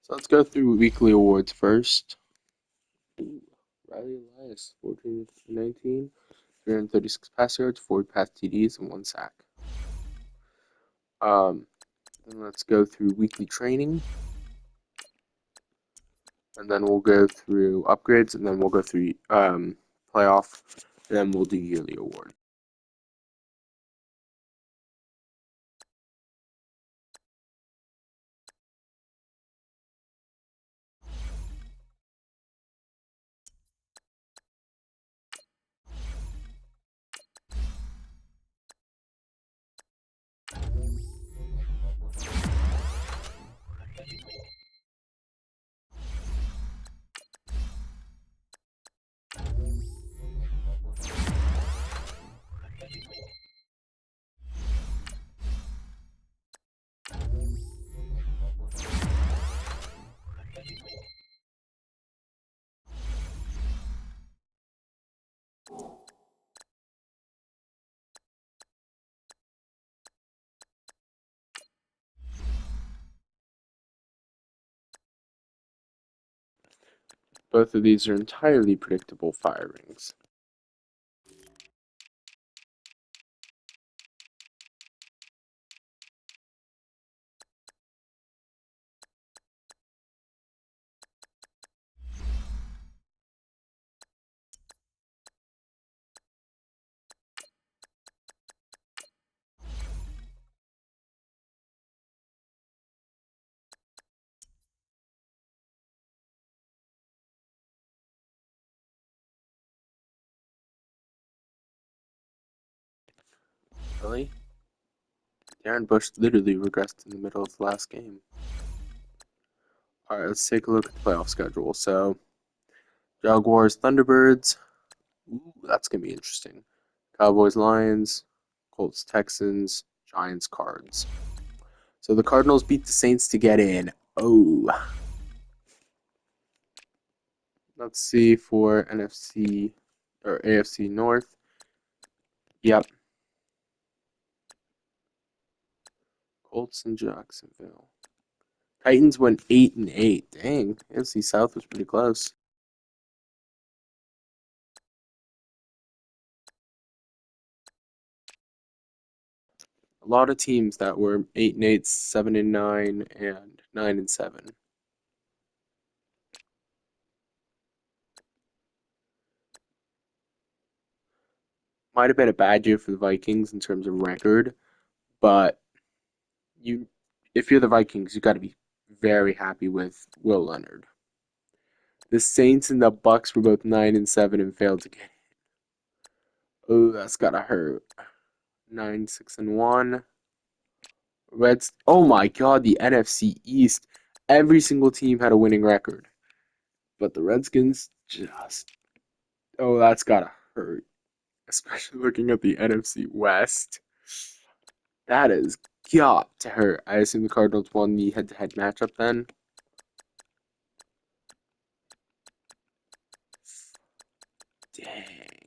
So let's go through weekly awards first. Ooh, Riley Elias, 14 19, 336 pass yards, 40 pass TDs, and 1 sack. Then let's go through weekly training. And then we'll go through upgrades, and then we'll go through playoff, and then we'll do yearly award. Both of these are entirely predictable firings. Really? Darren Bush literally regressed in the middle of the last game. Alright, let's take a look at the playoff schedule. So, Jaguars, Thunderbirds. Ooh, that's going to be interesting. Cowboys, Lions. Colts, Texans. Giants, Cards. So the Cardinals beat the Saints to get in. Oh. Let's see for NFC or AFC North. Yep. Colts and Jacksonville. Titans went 8-8. Dang, NFC South was pretty close. A lot of teams that were 8-8, 7-9, and 9-7. Might have been a bad year for the Vikings in terms of record, but you, if you're the Vikings, you got to be very happy with Will Leonard. The Saints and the Bucks were both 9-7 and failed to get. Oh, that's gotta hurt. 9-6-1. Reds. Oh my God, the NFC East. Every single team had a winning record, but the Redskins just. Oh, that's gotta hurt. Especially looking at the NFC West. That has got to hurt. I assume the Cardinals won the head-to-head matchup then. Dang.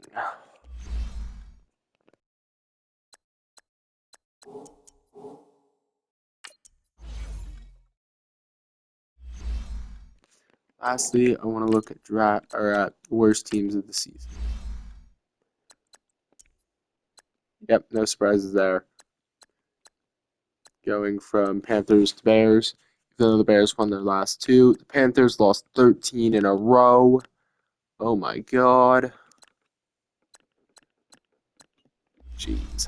Lastly, I want to look at at worst teams of the season. Yep, no surprises there. Going from Panthers to Bears. Even though the Bears won their last two, the Panthers lost 13 in a row. Oh my God. Jeez.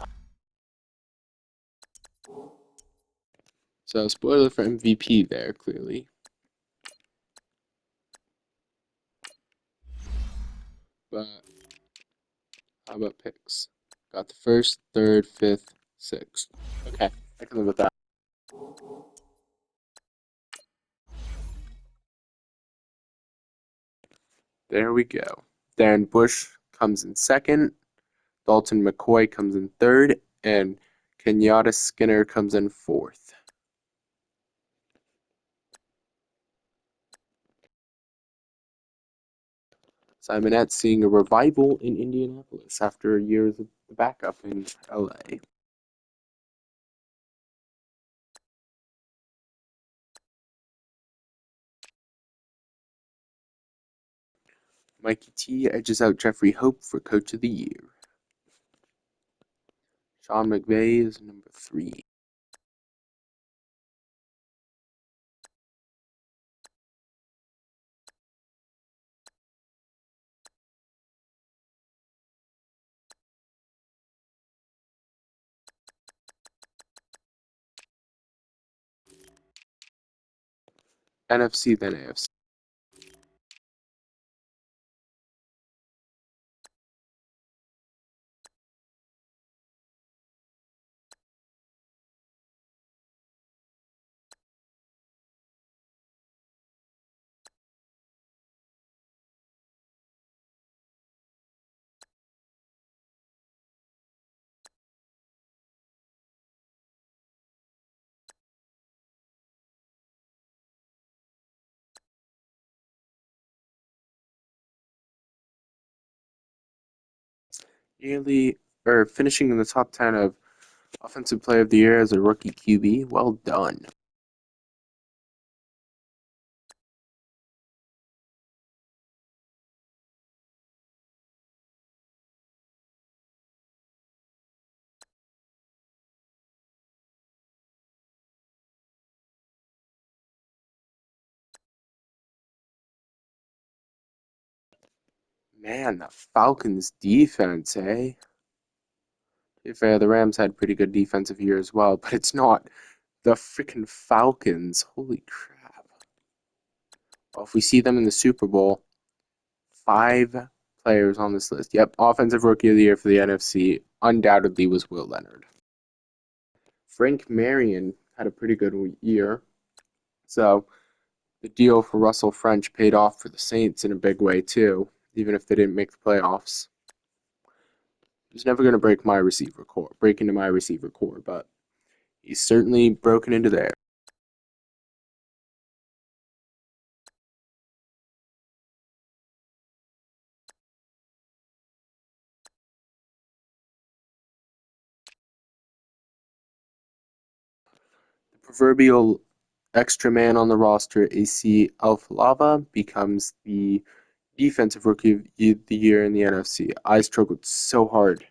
So, spoiler for MVP there, clearly. But how about picks? Got the first, third, fifth, sixth. Okay, I can live with that. There we go. Darren Bush comes in second. Dalton McCoy comes in third. And Kenyatta Skinner comes in fourth. Simonette seeing a revival in Indianapolis after years of the backup in LA. Mikey T edges out Jeffrey Hope for Coach of the Year. Sean McVay is number 3. NFC, then AFC. Nearly, or finishing in the top 10 of Offensive Player of the Year as a rookie QB. Well done. Man, the Falcons defense, eh? To be fair, the Rams had pretty good defensive year as well, but it's not the freaking Falcons. Holy crap. Well, if we see them in the Super Bowl, 5 players on this list. Yep, Offensive Rookie of the Year for the NFC undoubtedly was Will Leonard. Frank Marion had a pretty good year, so the deal for Russell French paid off for the Saints in a big way too, even if they didn't make the playoffs. He's never going to break into my receiver core, but he's certainly broken into there. The proverbial extra man on the roster, AC Alfalava, becomes the defensive rookie of the year in the NFC. I struggled so hard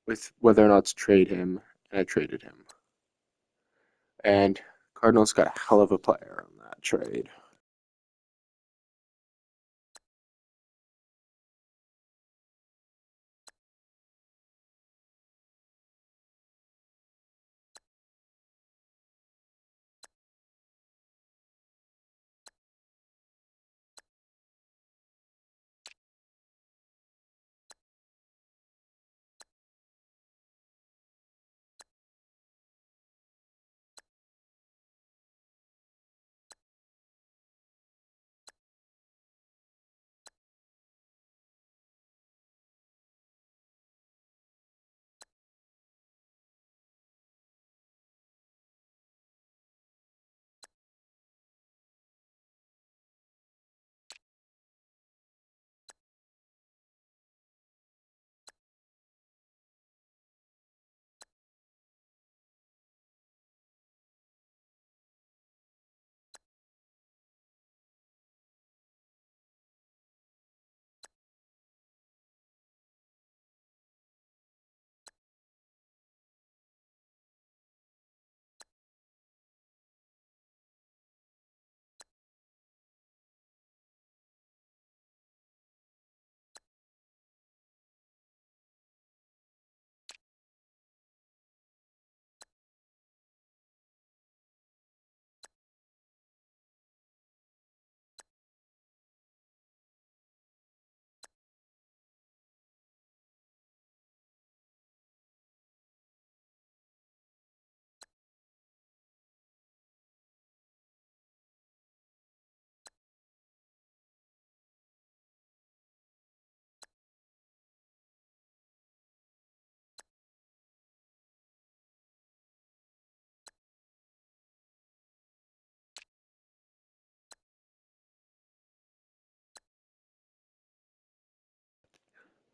with whether or not to trade him, and I traded him. And Cardinals got a hell of a player on that trade.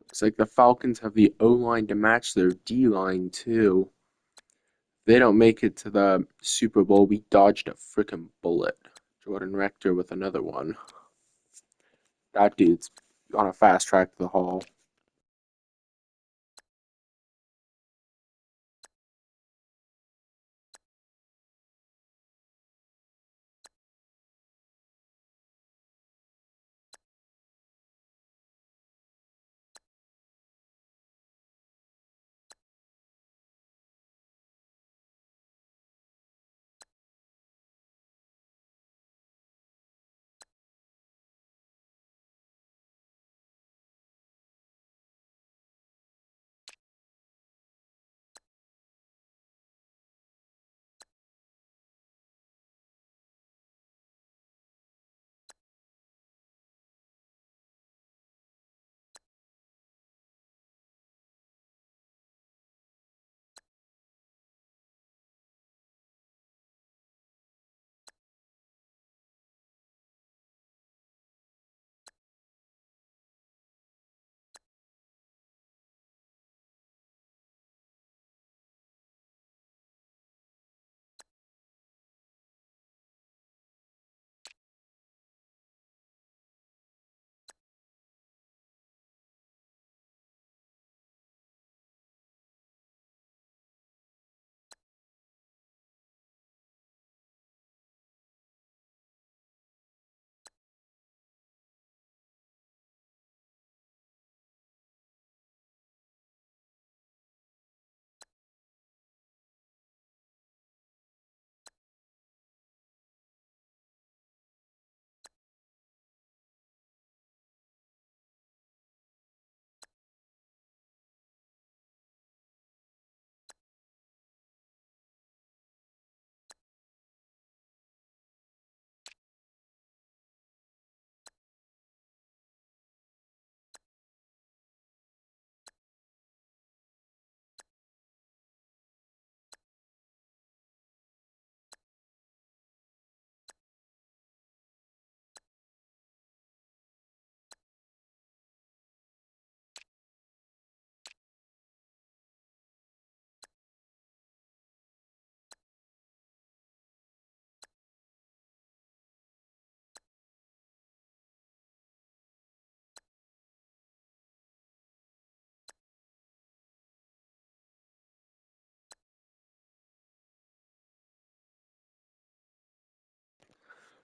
It's like the Falcons have the O-line to match their D-line too. They don't make it to the Super Bowl. We dodged a freaking bullet. Jordan Rector with another one. That dude's on a fast track to the Hall.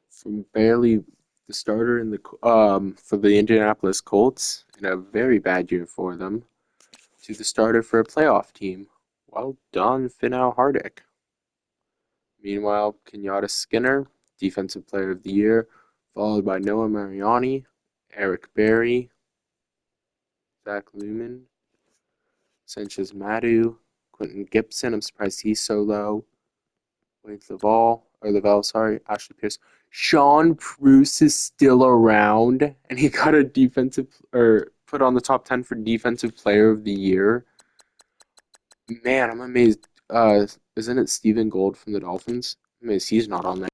From barely the starter in the for the Indianapolis Colts in a very bad year for them to the starter for a playoff team. Well done, Finau Hardick. Meanwhile, Kenyatta Skinner, Defensive Player of the Year, followed by Noah Mariani, Eric Berry, Zach Lumen, Sanchez Madu, Quentin Gibson. I'm surprised he's so low. Wade Lavelle, sorry, Ashley Pierce. Sean Bruce is still around, and he got a defensive or put on the top 10 for Defensive Player of the Year. Man, I'm amazed. Isn't it Stephen Gold from the Dolphins? I'm amazed he's not on there.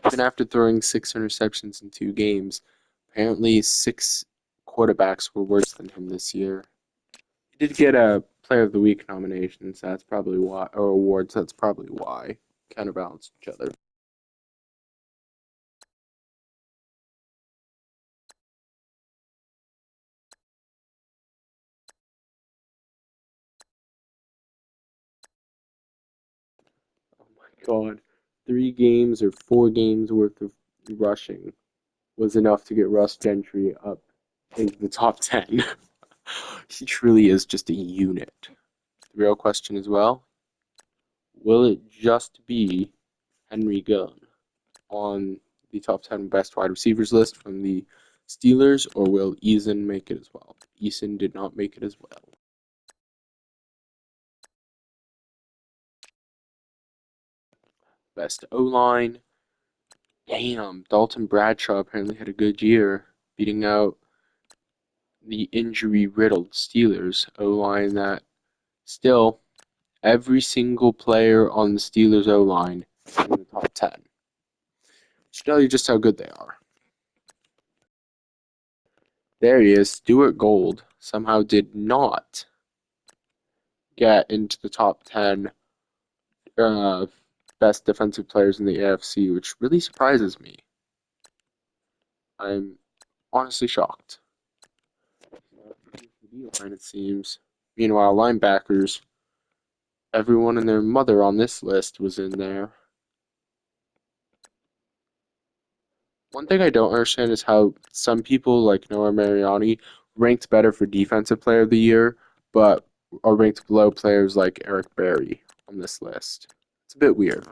Even after throwing 6 interceptions in 2 games, apparently 6 quarterbacks were worse than him this year. He did get a Player of the Week nomination, so that's probably why, or awards. That's probably why. Counterbalance each other. God. 3 games or 4 games worth of rushing was enough to get Russ Gentry up into the top 10. He truly is just a unit. The real question as well, will it just be Henry Gunn on the top 10 best wide receivers list from the Steelers, or will Eason make it as well? Eason did not make it as well. Best O-line. Damn, Dalton Bradshaw apparently had a good year, beating out the injury-riddled Steelers O-line that still, every single player on the Steelers O-line is in the top 10. Should tell you just how good they are. There he is. Stuart Gold somehow did not get into the top 10 uh, best defensive players in the AFC, which really surprises me. I'm honestly shocked. Line, it seems. Meanwhile, linebackers, everyone and their mother on this list was in there. One thing I don't understand is how some people, like Noah Mariani, ranked better for Defensive Player of the Year, but are ranked below players like Eric Berry on this list. It's a bit weird.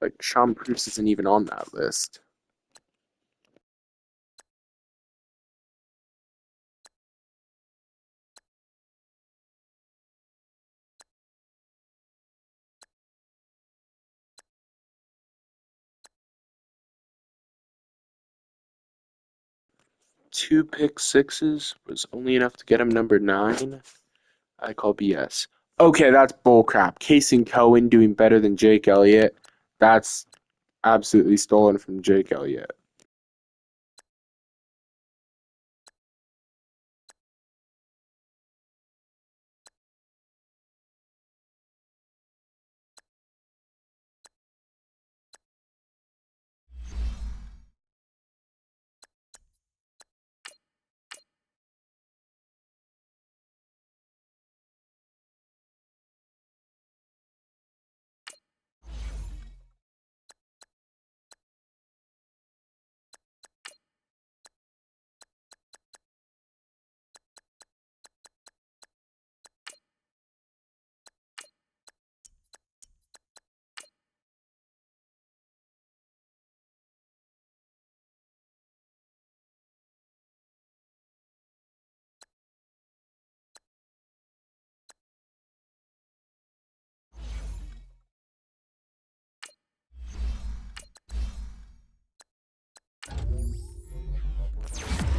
Like, Sean Bruce isn't even on that list. Two pick sixes was only enough to get him number 9. I call BS. Okay, that's bullcrap. Casey Cohen doing better than Jake Elliott. That's absolutely stolen from Jake Elliott.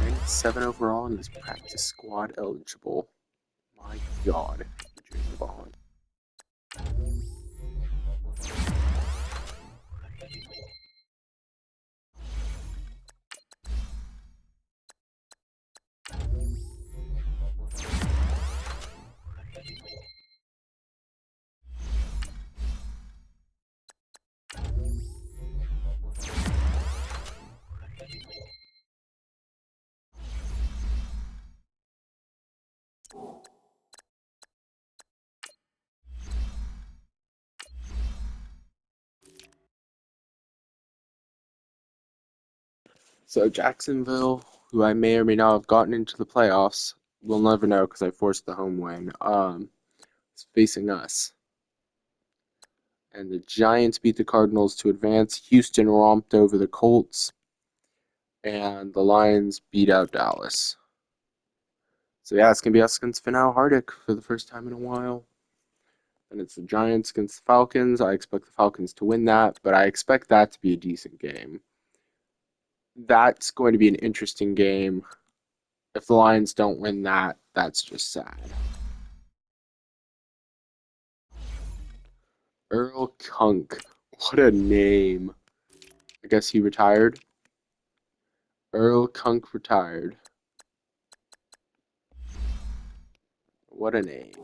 Ranked 7 overall and is practice squad eligible. My God, Jake Bond. So Jacksonville, who I may or may not have gotten into the playoffs, we'll never know because I forced the home win. Is facing us. And the Giants beat the Cardinals to advance. Houston romped over the Colts. And the Lions beat out Dallas. So yeah, it's going to be us against Finau Hardick for the first time in a while. And it's the Giants against the Falcons. I expect the Falcons to win that, but I expect that to be a decent game. That's going to be an interesting game. If the Lions don't win that, that's just sad. Earl Kunk. What a name. I guess he retired. Earl Kunk retired. What a name.